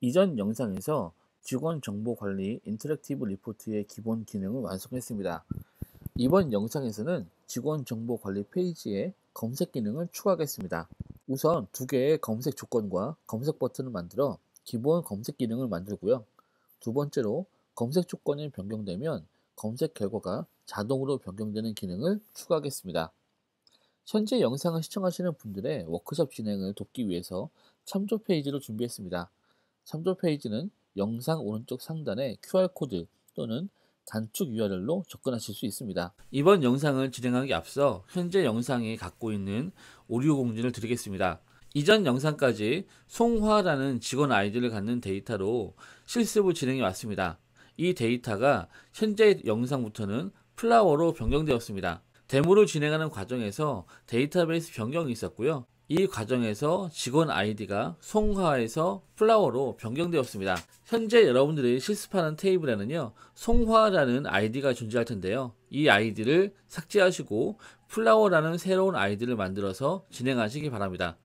이전 영상에서 직원 정보 관리 인터랙티브 리포트의 기본 기능을 완성했습니다. 이번 영상에서는 직원 정보 관리 페이지에 검색 기능을 추가하겠습니다. 우선 두 개의 검색 조건과 검색 버튼을 만들어 기본 검색 기능을 만들고요. 두 번째로 검색 조건이 변경되면 검색 결과가 자동으로 변경되는 기능을 추가하겠습니다. 현재 영상을 시청하시는 분들의 워크숍 진행을 돕기 위해서 참조 페이지를 준비했습니다. 참조 페이지는 영상 오른쪽 상단의 QR코드 또는 단축 URL로 접근하실 수 있습니다. 이번 영상을 진행하기 앞서 현재 영상이 갖고 있는 오류 공지를 드리겠습니다. 이전 영상까지 송화라는 직원 아이디를 갖는 데이터로 실습을 진행해 왔습니다. 이 데이터가 현재 영상부터는 플라워로 변경되었습니다. 데모를 진행하는 과정에서 데이터베이스 변경이 있었고요. 이 과정에서 직원 아이디가 송화에서 플라워로 변경되었습니다. 현재 여러분들이 실습하는 테이블에는요, 송화라는 아이디가 존재할 텐데요. 이 아이디를 삭제하시고 플라워라는 새로운 아이디를 만들어서 진행하시기 바랍니다.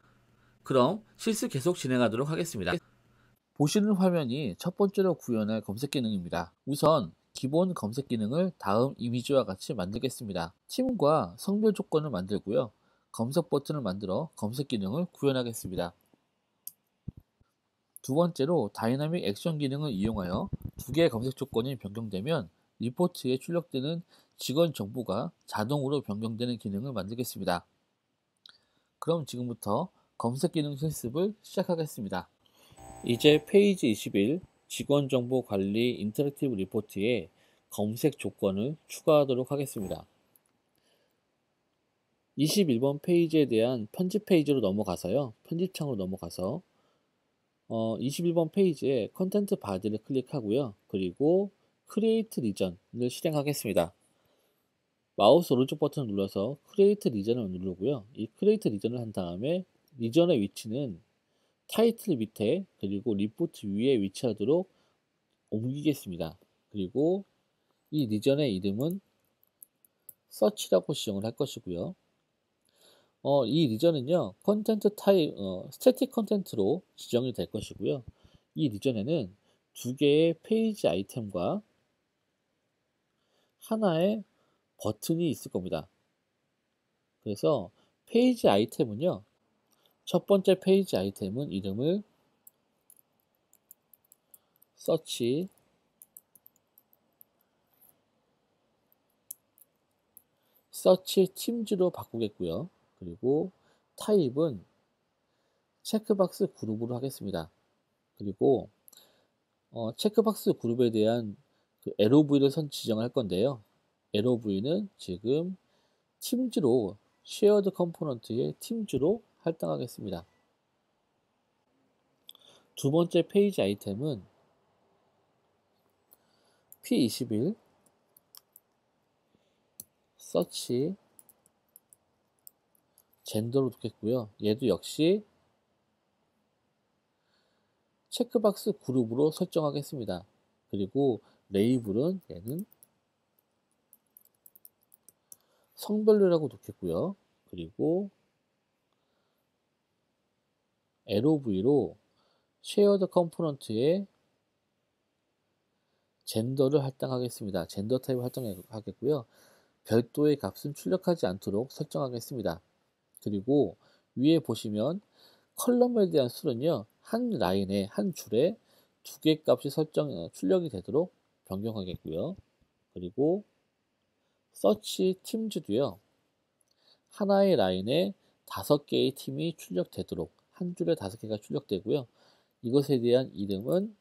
그럼 실습 계속 진행하도록 하겠습니다. 보시는 화면이 첫 번째로 구현할 검색 기능입니다. 우선 기본 검색 기능을 다음 이미지와 같이 만들겠습니다. 팀과 성별 조건을 만들고요. 검색 버튼을 만들어 검색 기능을 구현하겠습니다. 두 번째로 다이나믹 액션 기능을 이용하여 두 개의 검색 조건이 변경되면 리포트에 출력되는 직원 정보가 자동으로 변경되는 기능을 만들겠습니다. 그럼 지금부터 검색 기능 실습을 시작하겠습니다. 이제 페이지 21 직원 정보 관리 인터랙티브 리포트에 검색 조건을 추가하도록 하겠습니다. 21번 페이지에 대한 편집 페이지로 넘어가서요. 편집창으로 넘어가서 21번 페이지에 컨텐트 바디를 클릭하고요. 그리고 크리에이트 리전을 실행하겠습니다. 마우스 오른쪽 버튼을 눌러서 크리에이트 리전을 누르고요. 이 크리에이트 리전을 한 다음에 리전의 위치는 타이틀 밑에 그리고 리포트 위에 위치하도록 옮기겠습니다. 그리고 이 리전의 이름은 서치라고 지정을 할 것이고요. 이 리전은요, 컨텐트 타입, 스태틱 컨텐트로 지정이 될 것이고요. 이 리전에는 두 개의 페이지 아이템과 하나의 버튼이 있을 겁니다. 그래서 페이지 아이템은요, 첫 번째 페이지 아이템은 이름을 서치, 서치 팀즈로 바꾸겠고요. 그리고 타입은 체크박스 그룹으로 하겠습니다. 그리고 체크박스 그룹에 대한 그 LOV를 지정할 건데요. LOV는 지금 팀즈로 쉐어드 컴포넌트의 팀즈로 할당하겠습니다. 두 번째 페이지 아이템은 P21 서치 젠더로 두겠고요. 얘도 역시 체크박스 그룹으로 설정하겠습니다. 그리고 레이블은 얘는 성별로라고 놓겠고요. 그리고 LOV로 쉐어드 컴포넌트에 젠더를 할당하겠습니다. 젠더 타입을 할당하겠고요. 별도의 값은 출력하지 않도록 설정하겠습니다. 그리고 위에 보시면 컬럼에 대한 수는요, 한 라인에 한 줄에 두 개 값이 출력이 되도록 변경하겠고요. 그리고 서치 팀즈도요, 하나의 라인에 5개의 팀이 출력되도록 한 줄에 5개가 출력되고요. 이것에 대한 이름은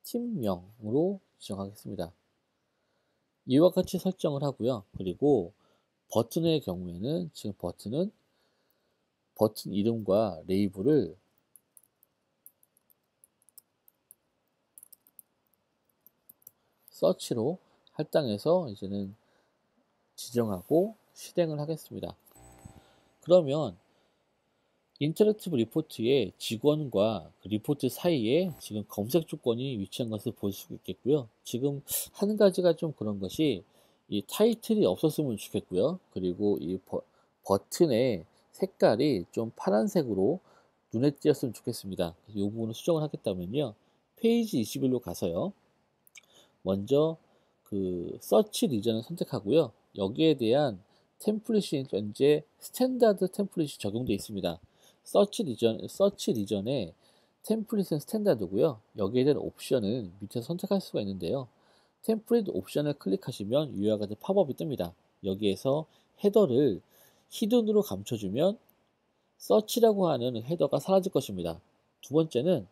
팀명으로 지정하겠습니다. 이와 같이 설정을 하고요. 그리고 버튼의 경우에는 지금 버튼 이름과 레이블을 서치로 할당해서 이제는 지정하고 실행을 하겠습니다. 그러면 인터랙티브 리포트의 직원과 그 리포트 사이에 지금 검색 조건이 위치한 것을 볼 수 있겠고요. 지금 한 가지가 좀 그런 것이 이 타이틀이 없었으면 좋겠고요. 그리고 이 버튼의 색깔이 좀 파란색으로 눈에 띄었으면 좋겠습니다. 그래서 이 부분을 수정을 하겠다면요. 페이지 21로 가서요. 먼저 그 서치 리전을 선택하고요. 여기에 대한 템플릿이 현재 스탠다드 템플릿이 적용되어 있습니다. 서치 리전의 템플릿은 스탠다드고요. 여기에 대한 옵션을 밑에서 선택할 수가 있는데요. 템플릿 옵션을 클릭하시면 이와 같은 팝업이 뜹니다. 여기에서 헤더를 히든으로 감춰주면 서치라고 하는 헤더가 사라질 것입니다. 두 번째는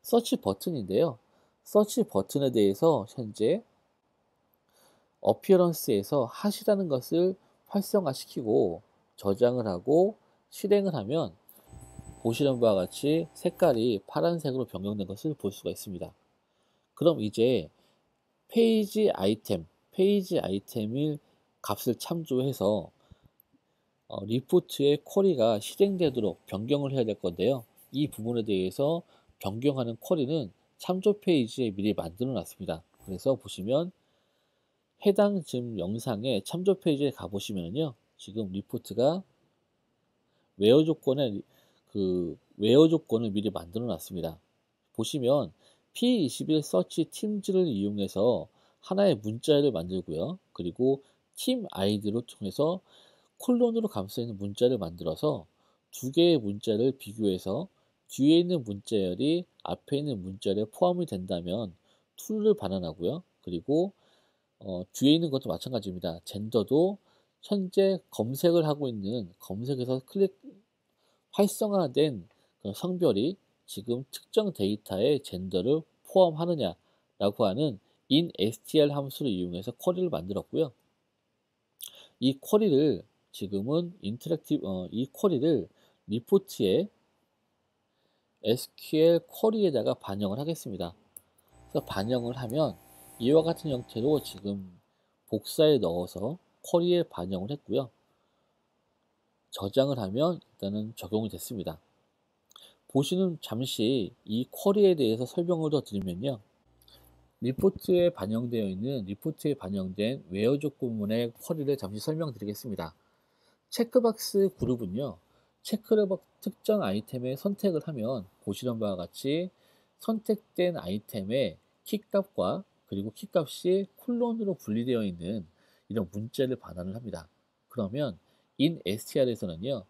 서치 버튼인데요. 서치 버튼에 대해서 현재 어피어런스에서 핫이라는 것을 활성화시키고 저장을 하고 실행을 하면 보시는 바와 같이 색깔이 파란색으로 변경된 것을 볼 수가 있습니다. 그럼 이제 페이지 아이템을 값을 참조해서 리포트의 쿼리가 실행되도록 변경을 해야 될 건데요. 이 부분에 대해서 변경하는 쿼리는 참조 페이지에 미리 만들어 놨습니다. 그래서 보시면 해당 지금 영상의 참조 페이지에 가보시면요. 지금 리포트가 웨어 조건을 미리 만들어 놨습니다. 보시면 P21 서치 팀즈를 이용해서 하나의 문자를 만들고요. 그리고 팀 아이디로 통해서 콜론으로 감싸 있는 문자를 만들어서 두 개의 문자를 비교해서 뒤에 있는 문자열이 앞에 있는 문자열에 포함이 된다면 true를 반환하고요. 그리고 뒤에 있는 것도 마찬가지입니다. 젠더도 현재 검색을 하고 있는 검색에서 활성화된 그 성별이 지금 특정 데이터의 젠더를 포함하느냐라고 하는 instr 함수를 이용해서 쿼리를 만들었고요. 이 쿼리를 지금은 이 쿼리를 리포트의 SQL 쿼리에다가 반영을 하겠습니다. 그래서 반영을 하면 이와 같은 형태로 지금 복사에 넣어서 쿼리에 반영을 했고요. 저장을 하면 일단은 적용이 됐습니다. 보시는 잠시 이 쿼리에 대해서 설명을 더 드리면요. 리포트에 반영된 웨어 조건문의 쿼리를 잠시 설명드리겠습니다. 체크박스 그룹은요. 특정 아이템의 선택을 하면 보시는 바와 같이 선택된 아이템의 키값과 그리고 키값이 콜론으로 분리되어 있는 이런 문자를 반환을 합니다. 그러면 in str에서는요.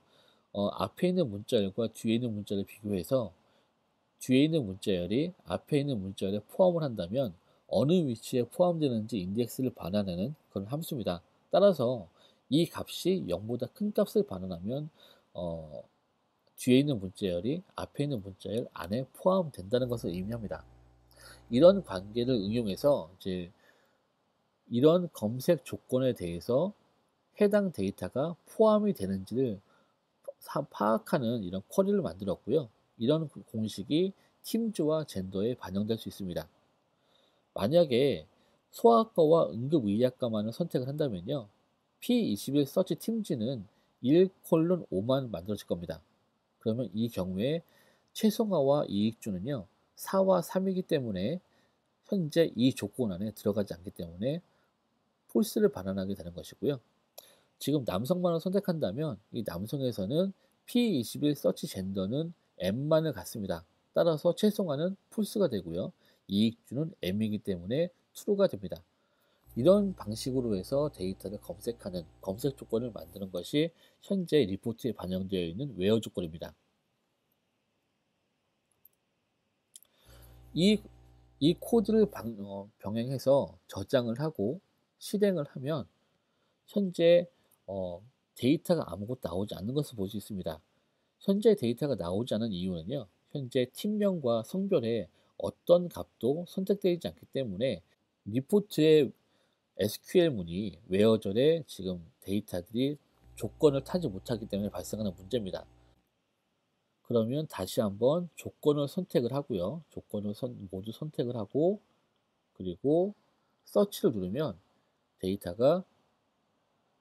앞에 있는 문자열과 뒤에 있는 문자를 비교해서 뒤에 있는 문자열이 앞에 있는 문자열에 포함을 한다면 어느 위치에 포함되는지 인덱스를 반환하는 그런 함수입니다. 따라서 이 값이 0보다 큰 값을 반환하면 뒤에 있는 문자열이 앞에 있는 문자열 안에 포함된다는 것을 의미합니다. 이런 관계를 응용해서 이제 이런 검색 조건에 대해서 해당 데이터가 포함이 되는지를 파악하는 이런 쿼리를 만들었고요. 이런 공식이 팀즈와 젠더에 반영될 수 있습니다. 만약에 소아과와 응급의학과만을 선택을 한다면요. P21 서치 팀즈는 1:5만 만들어질 겁니다. 그러면 이 경우에 최성화와 이익주는요. 4와 3이기 때문에 현재 이 조건 안에 들어가지 않기 때문에 폴스를 반환하게 되는 것이고요. 지금 남성만을 선택한다면 이 남성에서는 P21 서치 젠더는 M만을 갖습니다. 따라서 최성화는 폴스가 되고요. 이익주는 M이기 때문에 true가 됩니다. 이런 방식으로 해서 데이터를 검색하는 검색 조건을 만드는 것이 현재 리포트에 반영되어 있는 웨어 조건입니다. 이 코드를 병행해서 저장을 하고 실행을 하면 현재 데이터가 아무것도 나오지 않는 것을 볼 수 있습니다. 현재 데이터가 나오지 않은 이유는요. 현재 팀명과 성별에 어떤 값도 선택되지 않기 때문에 리포트의 SQL문이 웨어절에 지금 데이터들이 조건을 타지 못하기 때문에 발생하는 문제입니다. 그러면 다시 한번 조건을 선택을 하고요. 조건을 모두 선택을 하고 그리고 서치를 누르면 데이터가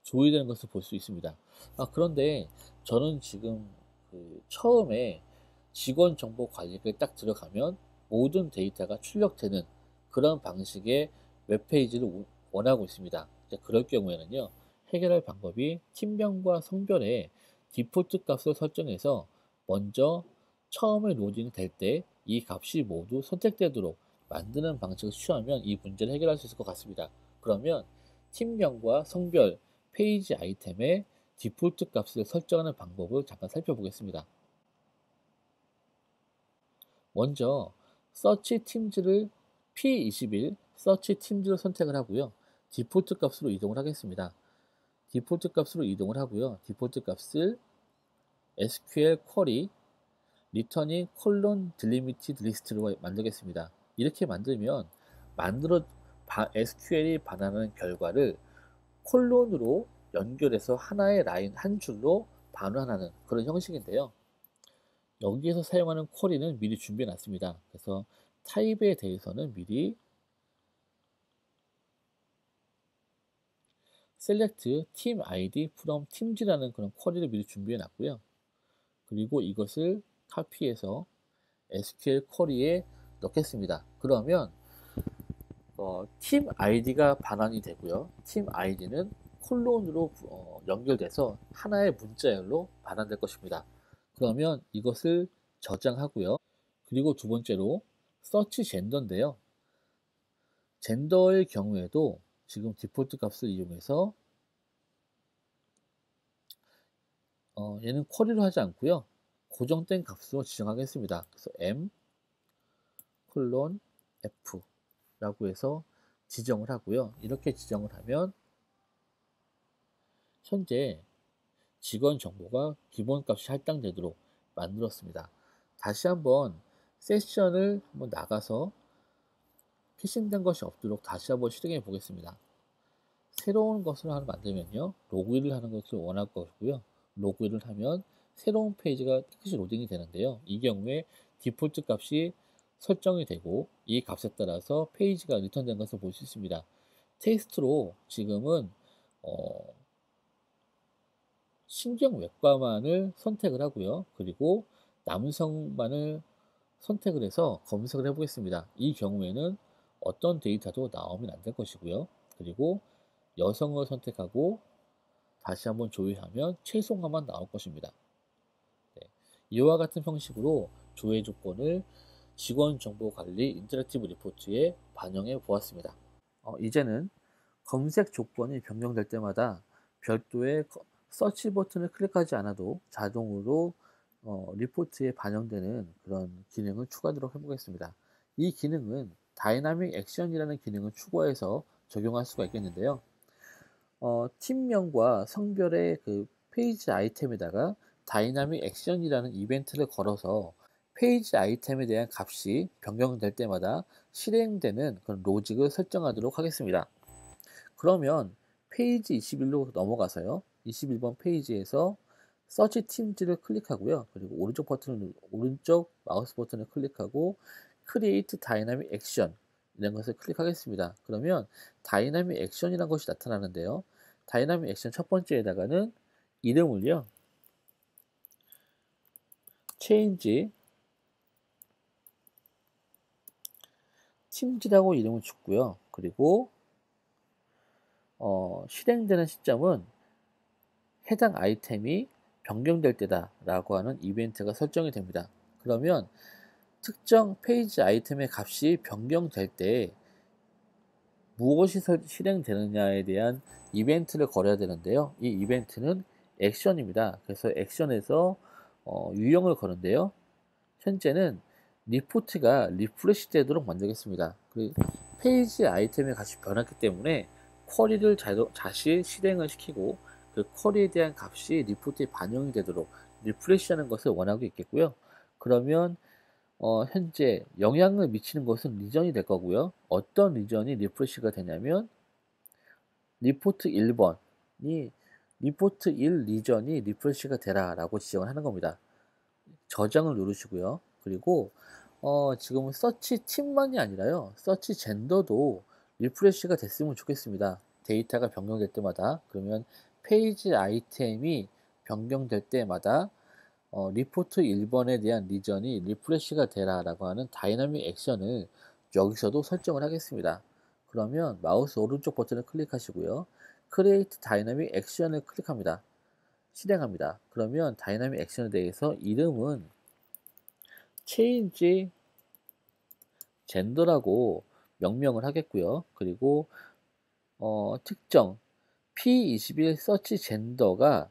조회되는 것을 볼 수 있습니다. 그런데 저는 지금 처음에 직원 정보 관리를 딱 들어가면 모든 데이터가 출력되는 그런 방식의 웹페이지를 원하고 있습니다. 그럴 경우에는요. 해결할 방법이 팀명과 성별에 디폴트 값을 설정해서 먼저 처음에 로딩 될 때 이 값이 모두 선택되도록 만드는 방식을 취하면 이 문제를 해결할 수 있을 것 같습니다. 그러면 팀명과 성별, 페이지 아이템의 디폴트 값을 설정하는 방법을 잠깐 살펴보겠습니다. 먼저 서치 팀즈를 P21 서치 팀즈를 선택을 하고요. 디폴트 값으로 이동을 하겠습니다. 디폴트 값으로 이동을 하고요. 디폴트 값을 SQL 쿼리 returning colon delimited list로 만들겠습니다. 이렇게 만들면 SQL이 반환하는 결과를 콜론으로 연결해서 하나의 라인 한 줄로 반환하는 그런 형식인데요. 여기에서 사용하는 쿼리는 미리 준비해 놨습니다. 그래서 타입에 대해서는 미리 select team id from teams라는 그런 쿼리를 미리 준비해 놨고요. 그리고 이것을 카피해서 SQL 쿼리에 넣겠습니다. 그러면 팀 아이디가 반환이 되고요. 팀 아이디는 콜론으로 연결돼서 하나의 문자열로 반환될 것입니다. 그러면 이것을 저장하고요. 그리고 두 번째로 서치 젠더인데요. 젠더의 경우에도 지금 디폴트 값을 이용해서 얘는 쿼리로 하지 않고요. 고정된 값으로 지정하겠습니다. 그래서 m 콜론 f 라고 해서 지정을 하고요. 이렇게 지정을 하면 현재 직원 정보가 기본값이 할당되도록 만들었습니다. 다시 한번 세션을 한번 나가서 캐싱된 것이 없도록 다시 한번 실행해 보겠습니다. 새로운 것을 하나 만들면요. 로그인을 하는 것을 원할 것이고요. 로그인을 하면 새로운 페이지가 티켓이 로딩이 되는데요. 이 경우에 디폴트 값이 설정이 되고 이 값에 따라서 페이지가 리턴된 것을 볼 수 있습니다. 테스트로 지금은 신경외과만을 선택을 하고요. 그리고 남성만을 선택을 해서 검색을 해보겠습니다. 이 경우에는 어떤 데이터도 나오면 안 될 것이고요. 그리고 여성을 선택하고 다시 한번 조회하면 최소화만 나올 것입니다. 네. 이와 같은 형식으로 조회 조건을 직원정보관리 인터랙티브 리포트에 반영해 보았습니다. 이제는 검색 조건이 변경될 때마다 별도의 서치 버튼을 클릭하지 않아도 자동으로 리포트에 반영되는 그런 기능을 추가하도록 해보겠습니다. 이 기능은 다이나믹 액션이라는 기능을 추가해서 적용할 수가 있겠는데요. 팀명과 성별의 그 페이지 아이템에다가 다이나믹 액션이라는 이벤트를 걸어서 페이지 아이템에 대한 값이 변경될 때마다 실행되는 그런 로직을 설정하도록 하겠습니다. 그러면 페이지 21로 넘어가서요. 21번 페이지에서 서치 팀즈를 클릭하고요. 그리고 오른쪽 마우스 버튼을 클릭하고 Create Dynamic Action 이런 것을 클릭하겠습니다. 그러면 다이나믹 액션이라는 것이 나타나는데요. 다이나믹 액션 첫 번째에다가는 이름을요. Change 팀즈라고 이름을 주고요. 그리고 실행되는 시점은 해당 아이템이 변경될 때다 라고 하는 이벤트가 설정이 됩니다. 그러면 특정 페이지 아이템의 값이 변경될 때 무엇이 실행되느냐에 대한 이벤트를 걸어야 되는데요. 이 이벤트는 액션입니다. 그래서 액션에서 유형을 거는데요. 현재는 리포트가 리프레시 되도록 만들겠습니다. 그 페이지 아이템의 값이 변했기 때문에 쿼리를 다시 실행을 시키고 그 쿼리에 대한 값이 리포트에 반영이 되도록 리프레시하는 것을 원하고 있겠고요. 그러면 현재 영향을 미치는 것은 리전이 될 거고요. 어떤 리전이 리프레시가 되냐면 리포트 1번이 리포트 1 리전이 리프레시가 되라 라고 지정을 하는 겁니다. 저장을 누르시고요. 그리고 지금은 서치 팀만이 아니라요. 서치 젠더도 리프레시가 됐으면 좋겠습니다. 데이터가 변경될 때마다 그러면 페이지 아이템이 변경될 때마다 리포트 1번에 대한 리전이 리프레시가 되라 라고 하는 다이나믹 액션을 여기서도 설정을 하겠습니다. 그러면 마우스 오른쪽 버튼을 클릭하시고요. Create Dynamic Action을 클릭합니다. 실행합니다. 그러면 다이나믹 액션에 대해서 이름은 change gender라고 명명을 하겠고요. 그리고 특정 P21 서치 젠더가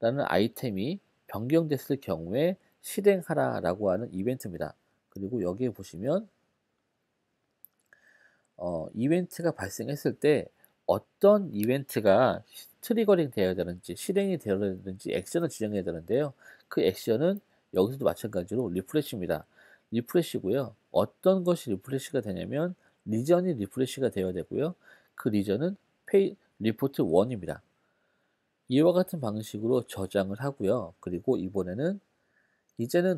라는 아이템이 변경됐을 경우에 실행하라 라고 하는 이벤트입니다. 그리고 여기에 보시면 이벤트가 발생했을 때 어떤 이벤트가 트리거링 되어야 되는지 실행이 되어야 되는지 액션을 지정해야 되는데요. 그 액션은 여기서도 마찬가지로 리프레시입니다. 리프레시고요. 어떤 것이 리프레시가 되냐면 리전이 리프레시가 되어야 되고요. 그 리전은 리포트 1입니다. 이와 같은 방식으로 저장을 하고요. 그리고 이제는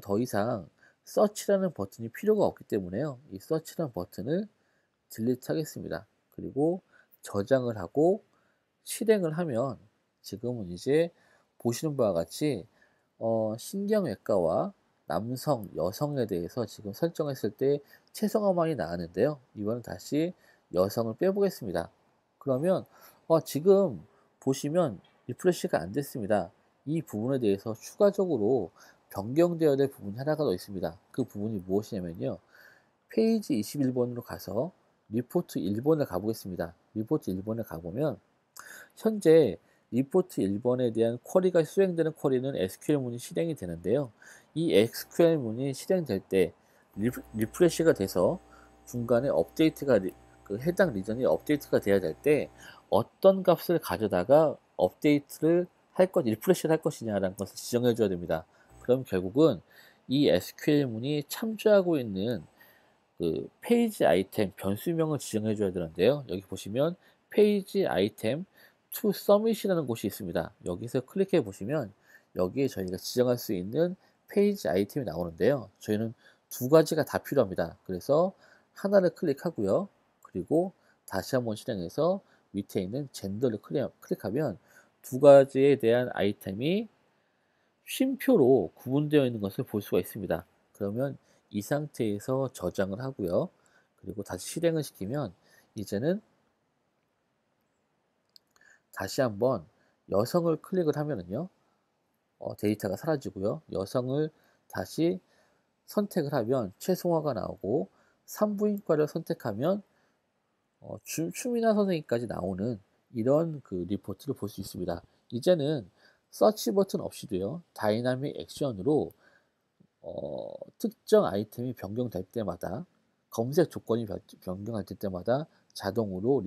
더 이상 서치라는 버튼이 필요가 없기 때문에요. 이 서치라는 버튼을 딜리트 하겠습니다. 그리고 저장을 하고 실행을 하면 지금은 이제 보시는 바와 같이 신경외과와 남성, 여성에 대해서 지금 설정했을 때 최성화만이 나왔는데요. 이번엔 다시 여성을 빼보겠습니다. 그러면 지금 보시면 리프레시가 안 됐습니다. 이 부분에 대해서 추가적으로 변경되어야 될 부분이 하나가 더 있습니다. 그 부분이 무엇이냐면요. 페이지 21번으로 가서 리포트 1번을 가보겠습니다. 리포트 1번에 가보면 현재 리포트 1번에 대한 쿼리가 수행되는 쿼리는 SQL 문이 실행이 되는데요. 이 SQL 문이 실행될 때 리프레시가 돼서 중간에 업데이트가 그 해당 리전이 업데이트가 돼야 될 때 어떤 값을 가져다가 업데이트를 리프레시를 할 것이냐라는 것을 지정해 줘야 됩니다. 그럼 결국은 이 SQL 문이 참조하고 있는 그 페이지 아이템 변수명을 지정해 줘야 되는데요. 여기 보시면 페이지 아이템 to submit이라는 곳이 있습니다. 여기서 클릭해 보시면 여기에 저희가 지정할 수 있는 페이지 아이템이 나오는데요. 저희는 두 가지가 다 필요합니다. 그래서 하나를 클릭하고요. 그리고 다시 한번 실행해서 밑에 있는 젠더를 클릭하면 두 가지에 대한 아이템이 쉼표로 구분되어 있는 것을 볼 수가 있습니다. 그러면 이 상태에서 저장을 하고요. 그리고 다시 실행을 시키면 이제는 다시 한번 여성을 클릭을 하면은요. 데이터가 사라지고요. 여성을 다시 선택을 하면 최송화가 나오고 산부인과를 선택하면 추미나 선생님까지 나오는 이런 그 리포트를 볼 수 있습니다. 이제는 서치 버튼 없이도요. 다이나믹 액션으로 특정 아이템이 변경될 때마다 검색 조건이 변경할 때마다 자동으로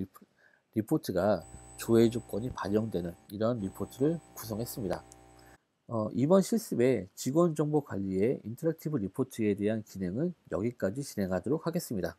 리포트가 조회 조건이 반영되는 이런 리포트를 구성했습니다. 이번 실습의 직원 정보 관리의 인터랙티브 리포트에 대한 기능은 여기까지 진행하도록 하겠습니다.